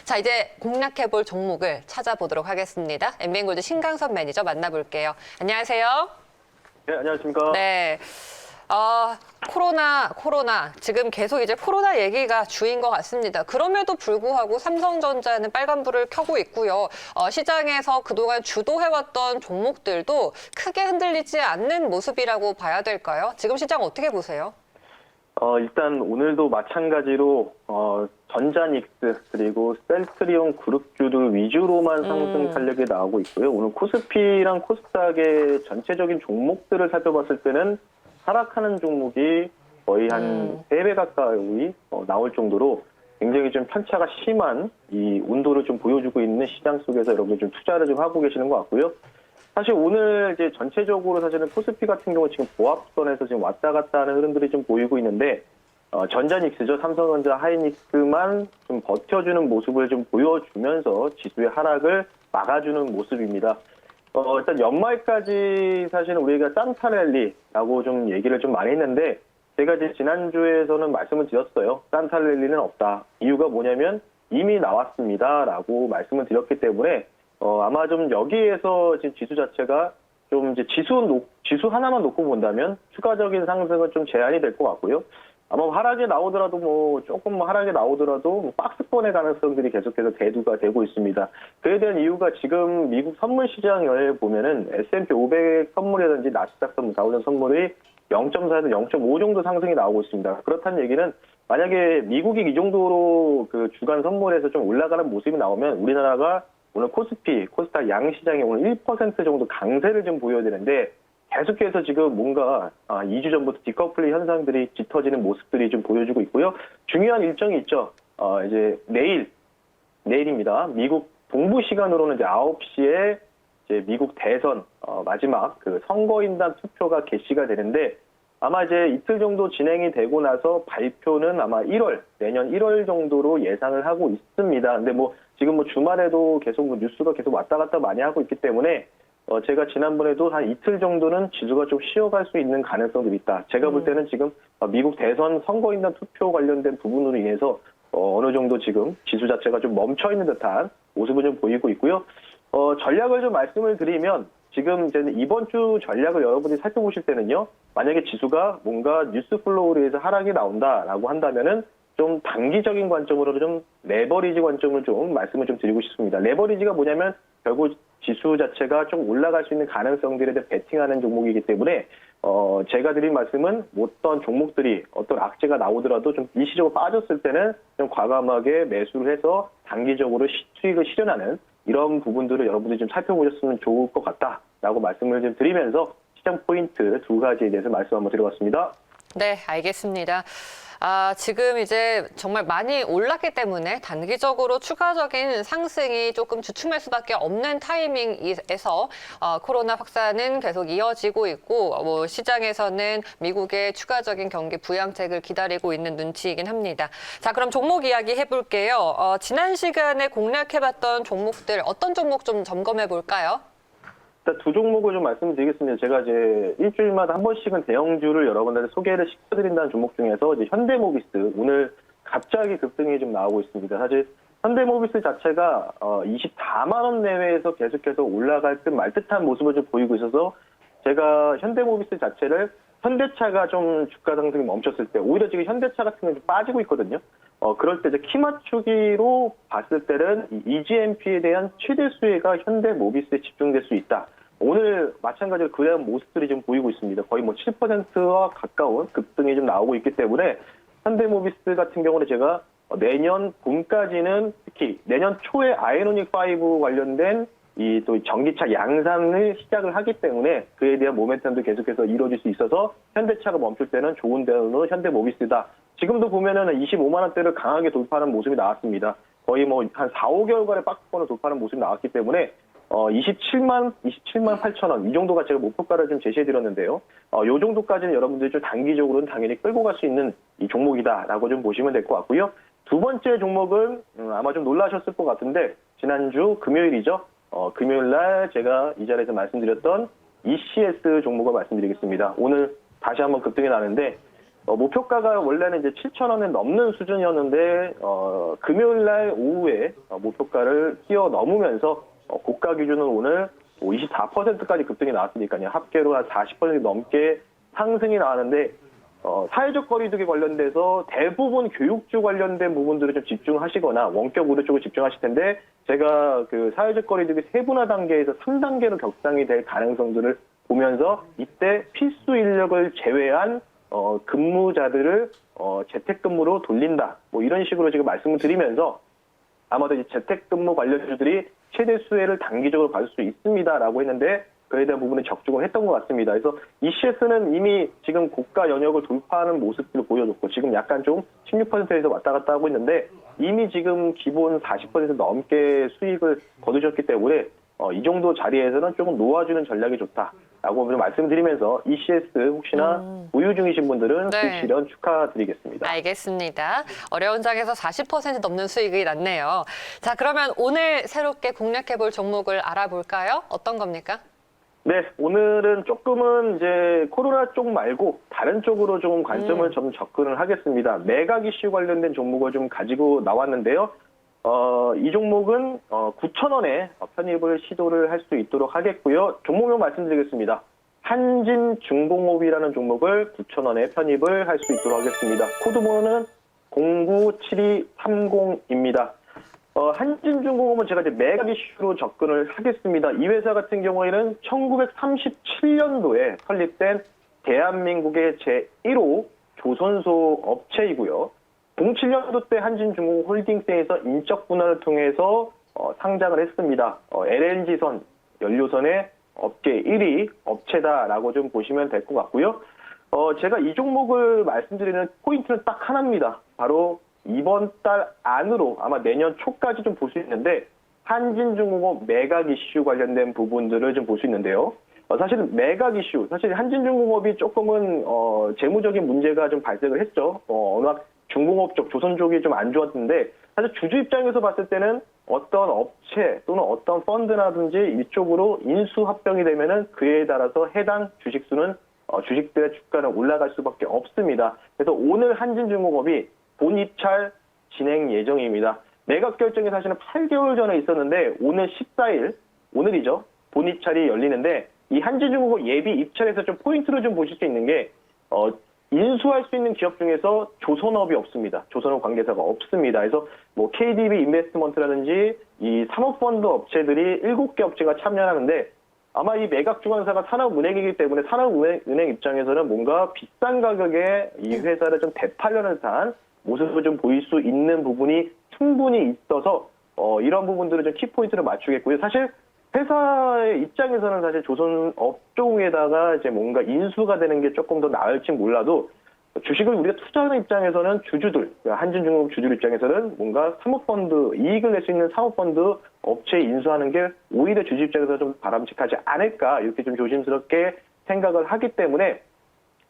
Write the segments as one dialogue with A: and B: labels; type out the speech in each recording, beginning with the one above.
A: 자, 이제 공략해볼 종목을 찾아보도록 하겠습니다. 엠비엔골드 신강선 매니저 만나볼게요. 안녕하세요.
B: 네, 안녕하십니까.
A: 네. 코로나. 지금 계속 이제 코로나 얘기가 주인 것 같습니다. 그럼에도 불구하고 삼성전자는 빨간불을 켜고 있고요. 시장에서 그동안 주도해왔던 종목들도 크게 흔들리지 않는 모습이라고 봐야 될까요? 지금 시장 어떻게 보세요?
B: 일단 오늘도 마찬가지로 전자닉스 그리고 셀트리온 그룹주들 위주로만 상승 탄력이 나오고 있고요. 오늘 코스피랑 코스닥의 전체적인 종목들을 살펴봤을 때는 하락하는 종목이 거의 한 3배 가까이 나올 정도로 굉장히 좀 편차가 심한 이 온도를 좀 보여주고 있는 시장 속에서 여러분들 좀 투자를 좀 하고 계시는 것 같고요. 사실 오늘 이제 전체적으로 사실은 코스피 같은 경우 지금 보합선에서 지금 왔다 갔다 하는 흐름들이 좀 보이고 있는데, 전자닉스죠. 삼성전자 하이닉스만 좀 버텨주는 모습을 좀 보여주면서 지수의 하락을 막아주는 모습입니다. 일단 연말까지 사실은 우리가 산타랠리라고 좀 얘기를 좀 많이 했는데, 제가 이제 지난주에서는 말씀을 드렸어요. 산타랠리는 없다. 이유가 뭐냐면 이미 나왔습니다라고 말씀을 드렸기 때문에 아마 좀 여기에서 지금 지수 자체가 좀 이제 지수 하나만 놓고 본다면 추가적인 상승은 좀 제한이 될 것 같고요. 아마 하락이 나오더라도 조금 하락이 나오더라도 박스권의 가능성들이 계속해서 대두가 되고 있습니다. 그에 대한 이유가 지금 미국 선물 시장을 보면은 S&P 500 선물이라든지 나스닥 선물, 다우존 선물이 0.4에서 0.5 정도 상승이 나오고 있습니다. 그렇다는 얘기는 만약에 미국이 이 정도로 그 주간 선물에서 좀 올라가는 모습이 나오면 우리나라가 오늘 코스피, 코스닥 양시장이 오늘 1% 정도 강세를 좀 보여야 되는데 계속해서 지금 뭔가 2주 전부터 디커플링 현상들이 짙어지는 모습들이 좀 보여주고 있고요. 중요한 일정이 있죠. 이제 내일입니다. 미국 동부 시간으로는 이제 9시에 이제 미국 대선 마지막 그 선거인단 투표가 개시가 되는데 아마 이제 이틀 정도 진행이 되고 나서 발표는 아마 내년 1월 정도로 예상을 하고 있습니다. 근데 지금 주말에도 계속 뉴스가 계속 왔다 갔다 많이 하고 있기 때문에 제가 지난번에도 한 이틀 정도는 지수가 좀 쉬어갈 수 있는 가능성도 있다. 제가 볼 때는 지금 미국 대선 선거인단 투표 관련된 부분으로 인해서 어느 정도 지금 지수 자체가 좀 멈춰 있는 듯한 모습을 좀 보이고 있고요. 전략을 좀 말씀을 드리면 지금 이제 이번 주 전략을 여러분이 살펴보실 때는요. 만약에 지수가 뭔가 뉴스 플로우로 해서 하락이 나온다라고 한다면은 좀 단기적인 관점으로 좀 레버리지 관점을 좀 말씀을 좀 드리고 싶습니다. 레버리지가 뭐냐면 결국 지수 자체가 좀 올라갈 수 있는 가능성들에 대해 베팅하는 종목이기 때문에 제가 드린 말씀은 어떤 종목들이 어떤 악재가 나오더라도 좀 일시적으로 빠졌을 때는 좀 과감하게 매수를 해서 단기적으로 수익을 실현하는 이런 부분들을 여러분들이 좀 살펴보셨으면 좋을 것 같다라고 말씀을 좀 드리면서 시장 포인트 2가지에 대해서 말씀 한번 드려봤습니다.
A: 네, 알겠습니다. 지금 이제 정말 많이 올랐기 때문에 단기적으로 추가적인 상승이 조금 주춤할 수밖에 없는 타이밍에서 코로나 확산은 계속 이어지고 있고 시장에서는 미국의 추가적인 경기 부양책을 기다리고 있는 눈치이긴 합니다. 자, 그럼 종목 이야기 해볼게요. 지난 시간에 공략해봤던 종목들 어떤 종목 좀 점검해 볼까요?
B: 일단 두 종목을 좀 말씀드리겠습니다. 제가 이제 일주일마다 한 번씩은 대형주를 여러분들한테 소개를 시켜드린다는 종목 중에서 이제 현대모비스 오늘 갑자기 급등이 좀 나오고 있습니다. 사실 현대모비스 자체가 24만 원 내외에서 계속해서 올라갈 듯 말 듯한 모습을 좀 보이고 있어서 제가 현대모비스 자체를 현대차가 좀 주가 상승이 멈췄을 때 오히려 지금 현대차 같은 게 좀 빠지고 있거든요. 그럴 때 이제 키 맞추기로 봤을 때는 EGMP에 대한 최대 수혜가 현대모비스에 집중될 수 있다. 오늘 마찬가지로 그런 모습들이 좀 보이고 있습니다. 거의 7%와 가까운 급등이 좀 나오고 있기 때문에 현대모비스 같은 경우는 제가 내년 봄까지는 특히 내년 초에 아이오닉 5 관련된 또 전기차 양산을 시작을 하기 때문에 그에 대한 모멘텀도 계속해서 이루어질 수 있어서 현대차가 멈출 때는 좋은 대우는 현대모비스다. 지금도 보면은 25만 원대를 강하게 돌파하는 모습이 나왔습니다. 거의 한 4, 5개월간의 박스권을 돌파하는 모습이 나왔기 때문에 27만 8천 원 이 정도가 제가 목표가를 좀 제시해드렸는데요. 이 정도까지는 여러분들이 좀 단기적으로는 당연히 끌고 갈 수 있는 이 종목이다라고 좀 보시면 될 것 같고요. 두 번째 종목은 아마 좀 놀라셨을 것 같은데 지난주 금요일이죠. 금요일 날 제가 이 자리에서 말씀드렸던 ECS 종목을 말씀드리겠습니다. 오늘 다시 한번 급등이 나는데 목표가가 원래는 이제 7,000원을 넘는 수준이었는데 금요일 날 오후에 목표가를 뛰어넘으면서 고가 기준으로 오늘 24%까지 급등이 나왔으니까요. 합계로 한 40% 넘게 상승이 나왔는데 사회적 거리두기 관련돼서 대부분 교육주 관련된 부분들을 좀 집중하시거나 원격 의료 쪽을 집중하실 텐데 제가 그 사회적 거리두기 세분화 단계에서 3단계로 격상이 될 가능성들을 보면서 이때 필수 인력을 제외한 근무자들을 재택근무로 돌린다. 뭐 이런 식으로 지금 말씀을 드리면서 아마도 이제 재택근무 관련주들이 최대 수혜를 단기적으로 받을 수 있습니다라고 했는데 그에 대한 부분은 적중을 했던 것 같습니다. 그래서 ECS는 이미 지금 고가 영역을 돌파하는 모습들을 보여줬고 지금 약간 좀 16%에서 왔다 갔다 하고 있는데 이미 지금 기본 40% 넘게 수익을 거두셨기 때문에 이 정도 자리에서는 조금 놓아주는 전략이 좋다라고 좀 말씀드리면서 ECS 혹시나 보유 중이신 분들은
A: 네.
B: 수익 실현 축하드리겠습니다.
A: 알겠습니다. 어려운 장에서 40% 넘는 수익이 났네요. 자, 그러면 오늘 새롭게 공략해볼 종목을 알아볼까요? 어떤 겁니까?
B: 네, 오늘은 조금은 이제 코로나 쪽 말고 다른 쪽으로 좀 관점을 좀 접근을 하겠습니다. 매각 이슈 관련된 종목을 좀 가지고 나왔는데요. 이 종목은 9,000원에 편입을 시도를 할 수 있도록 하겠고요. 종목명 말씀드리겠습니다. 한진중공업이라는 종목을 9,000원에 편입을 할 수 있도록 하겠습니다. 코드번호는 097230입니다. 한진중공업은 제가 이제 매각 이슈로 접근을 하겠습니다. 이 회사 같은 경우에는 1937년도에 설립된 대한민국의 제1호 조선소 업체이고요. 07년도 때 한진중공업 홀딩스에서 인적 분할을 통해서 상장을 했습니다. LNG선, 연료선의 업계 1위 업체다라고 좀 보시면 될 것 같고요. 제가 이 종목을 말씀드리는 포인트는 딱 하나입니다. 바로 이번 달 안으로 아마 내년 초까지 좀 볼 수 있는데 한진중공업 매각 이슈 관련된 부분들을 좀 볼 수 있는데요. 사실 매각 이슈, 사실 한진중공업이 조금은 재무적인 문제가 좀 발생을 했죠. 워낙 중공업 쪽, 조선 쪽이 좀 안 좋았는데 사실 주주 입장에서 봤을 때는 어떤 업체 또는 어떤 펀드라든지 이쪽으로 인수 합병이 되면은 그에 따라서 해당 주식수는 주식들의 주가는 올라갈 수밖에 없습니다. 그래서 오늘 한진중공업이 본 입찰 진행 예정입니다. 매각 결정이 사실은 8개월 전에 있었는데 오늘 14일, 오늘이죠. 본 입찰이 열리는데 이 한진중공업 예비 입찰에서 좀 포인트로 좀 보실 수 있는 게 인수할 수 있는 기업 중에서 조선업이 없습니다. 조선업 관계사가 없습니다. 그래서 뭐 KDB 인베스트먼트라든지 이 사모펀드 업체들이 7개 업체가 참여하는데 아마 이 매각 주관사가 산업은행이기 때문에 산업은행 입장에서는 뭔가 비싼 가격에 이 회사를 좀 되팔려는 듯한 모습을 좀 보일 수 있는 부분이 충분히 있어서 이런 부분들을 좀 키포인트를 맞추겠고요. 사실 회사의 입장에서는 사실 조선업 쪽에다가 이제 뭔가 인수가 되는 게 조금 더 나을지 몰라도 주식을 우리가 투자하는 입장에서는 주주들, 한진중공업 주주들 입장에서는 뭔가 사모펀드, 이익을 낼 수 있는 사모펀드 업체에 인수하는 게 오히려 주주 입장에서 좀 바람직하지 않을까 이렇게 좀 조심스럽게 생각을 하기 때문에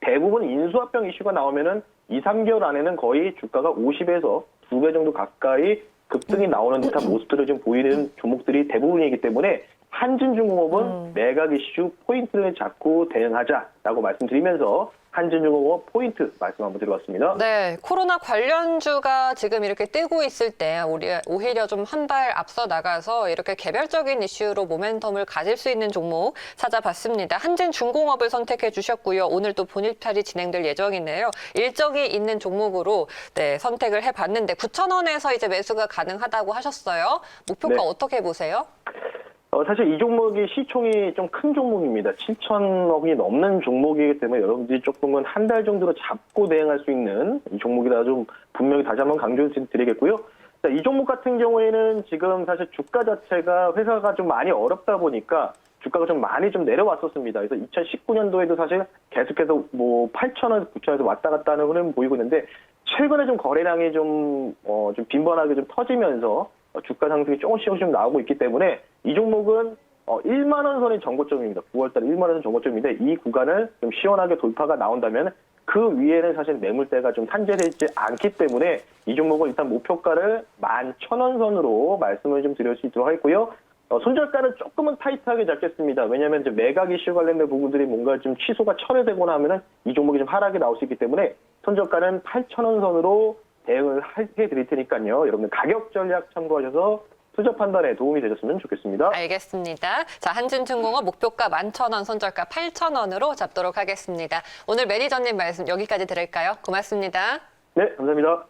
B: 대부분 인수합병 이슈가 나오면은 2, 3개월 안에는 거의 주가가 50에서 2배 정도 가까이 급등이 나오는 듯한 모습들을 좀 보이는 종목들이 대부분이기 때문에 한진중공업은 매각 이슈 포인트를 잡고 대응하자라고 말씀드리면서 한진중공업 포인트 말씀 한번 드려봤습니다.
A: 네, 코로나 관련주가 지금 이렇게 뜨고 있을 때 오히려 좀 한 발 앞서 나가서 이렇게 개별적인 이슈로 모멘텀을 가질 수 있는 종목 찾아봤습니다. 한진중공업을 선택해 주셨고요. 오늘 또 본입찰이 진행될 예정이네요. 일정이 있는 종목으로 네, 선택을 해봤는데 9,000원에서 이제 매수가 가능하다고 하셨어요. 목표가
B: 네.
A: 어떻게 보세요?
B: 사실 이 종목이 시총이 좀 큰 종목입니다. 7천억이 넘는 종목이기 때문에 여러분들이 조금은 한 달 정도로 잡고 대응할 수 있는 이 종목이다 좀 분명히 다시 한번 강조드리겠고요. 자, 이 종목 같은 경우에는 지금 사실 주가 자체가 회사가 좀 많이 어렵다 보니까 주가가 좀 많이 좀 내려왔었습니다. 그래서 2019년도에도 사실 계속해서 뭐 8,000원, 9,000원에서 왔다 갔다 하는 흐름을 보이고 있는데 최근에 좀 거래량이 좀 빈번하게 좀 터지면서 주가 상승이 조금씩 나오고 있기 때문에 이 종목은 1만 원 선이 정고점입니다. 9월달 1만 원 선 정고점인데 이 구간을 좀 시원하게 돌파가 나온다면 그 위에는 사실 매물대가 좀 산재되지 않기 때문에 이 종목은 일단 목표가를 11,000원 선으로 말씀을 좀 드릴 수 있도록 하겠고요. 손절가는 조금은 타이트하게 잡겠습니다. 왜냐하면 이제 매각 이슈 관련된 부분들이 뭔가 좀 취소가 철회되거나 하면은 이 종목이 좀 하락이 나올 수 있기 때문에 손절가는 8,000원 선으로 대응을 해드릴 테니까요. 여러분들 가격 전략 참고하셔서 투자 판단에 도움이 되셨으면 좋겠습니다.
A: 알겠습니다. 자, 한진중공업 목표가 11,000원, 손절가 8,000원으로 잡도록 하겠습니다. 오늘 매니저님 말씀 여기까지 들을까요? 고맙습니다.
B: 네, 감사합니다.